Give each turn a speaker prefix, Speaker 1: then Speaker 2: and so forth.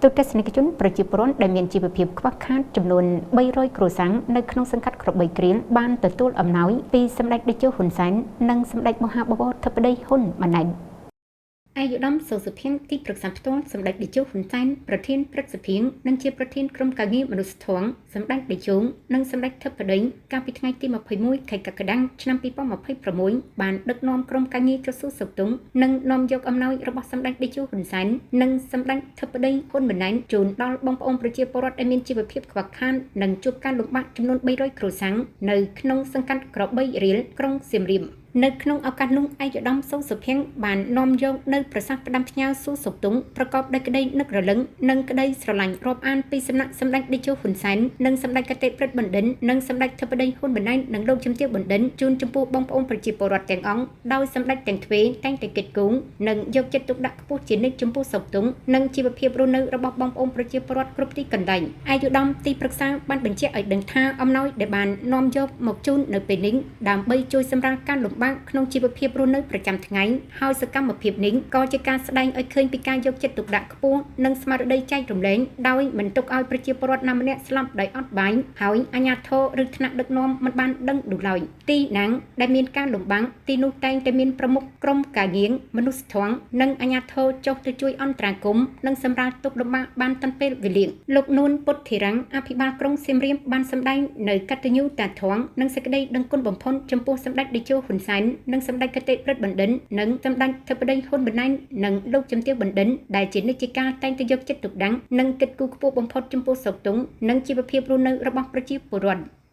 Speaker 1: ទូទស្សនិកជនប្រជាពលរដ្ឋដែលមានជីវភាពខ្វះខាតចំនួន300គ្រួសារនៅក្នុងសង្កាត់ក្របីគ្រៀលបានទទួលអំណោយពីសម្ដេចតេជោហ៊ុនសែននិងសម្ដេចមហាបវរធិបតីហ៊ុនម៉ាណែតឯកឧត្តមសូសុភាងទីប្រឹក្សាផ្ទាល់សម្ដេចតេជោហ៊ុនសែនប្រធានព្រឹទ្ធសភានិងជាប្រធានក្រុមការងារមនុស្សធម៌សម្ដេចតេជោនិងសម្ដេចធិបតីកាលពីថ្ងៃទី21ខែកក្កដាឆ្នាំ2026បានដឹកនាំក្រុមការងារចុះសួរសុខទុក្ខនិងនាំយកអំណោយរបស់សម្ដេចតេជោហ៊ុនសែននិងសម្ដេចធិបតីហ៊ុនម៉ាណែតជូនដល់បងប្អូនប្រជាពលរដ្ឋដែលមានជីវភាពខ្វះខាតនិងជួបការលំបាកចំនួន300គ្រួសារនៅក្នុងសង្កាត់ក្របីរៀលក្រុងសៀមរាបនៅក្នុងឱកាសនោះឯកឧត្តមសូសុភាងបាននាំយកនៅប្រសាសន៍ផ្ដាំផ្ញើសួរសុខទុក្ខប្រកបដោយក្តីនឹករលឹងនិងក្តីស្រឡាញ់រាប់អានពីសំណាក់សម្ដេចតេជោហ៊ុនសែននិងសម្ដេចគតិព្រឹទ្ធបណ្ឌិតនិងសម្ដេចធិបតីហ៊ុនម៉ាណែតនិងលោកជំទាវបណ្ឌិតជូនចំពោះបងប្អូនប្រជាពលរដ្ឋទាំងអង្គដោយសម្ដេចទាំងទ្វេតែងតែគិតគូរនិងយកចិត្តទុកដាក់ខ្ពស់ជានិច្ចចំពោះសុខទុក្ខនិងជីវភាពរស់នៅរបស់បងប្អូនប្រជាពលរដ្ឋគ្រប់ទីកន្លែងឯកឧត្តមទីប្រឹក្សាបានបញ្ជាក់ឲ្យដឹងថាអំណោយដែលបាននាំយកមកជូននៅពេលនេះដើម្បីជួយសម្រាលការលំបាកក្នុងជីវភាពរស់នៅប្រចាំថ្ងៃហើយសកម្មភាពនេះក៏ជាការស្ដែងឲ្យឃើញពីការយកចិត្តទុកដាក់ខ្ពស់និងស្មារតីចែករំលែកដោយមិនទុកឲ្យប្រជាពលរដ្ឋណាម្នាក់ស្លាប់ដោយអត់បាយហើយអាជ្ញាធរឬថ្នាក់ដឹកនាំមិនបានដឹងនោះឡើយទីណាំងដែលមានការលំបាកទីនោះតែងតែមានប្រមុខក្រុមការងារមនុស្សធម៌និងអាជ្ញាធរចុះទៅជួយអន្តរាគមន៍និងសម្រាលទុក្ខលំបាកបានទាន់ពេលវេលាលោកនួនពុទ្ធិរាំងអភិបាលក្រុងសៀមរាបបានសម្ដែងនៅកតញ្ញូតាធម៌និងសេចក្តីដឹងគុណបំផុតចំពោះសម្ដេចតេជោហ៊ុនសែននិងសម្ដេចគតិព្រឹទ្ធបណ្ឌិតនិងសម្ដេចធិបតីហ៊ុនម៉ាណែតនិងលោកជំទាវបណ្ឌិតដែលជានិច្ចកាលតែងតែយកចិត្តទុកដាក់និងគិតគូរខ្ពស់បំផុតចំពោះសុខទុក្ខនិងជីវភាពរស់នៅរបស់ប្រជាពលរដ្ឋ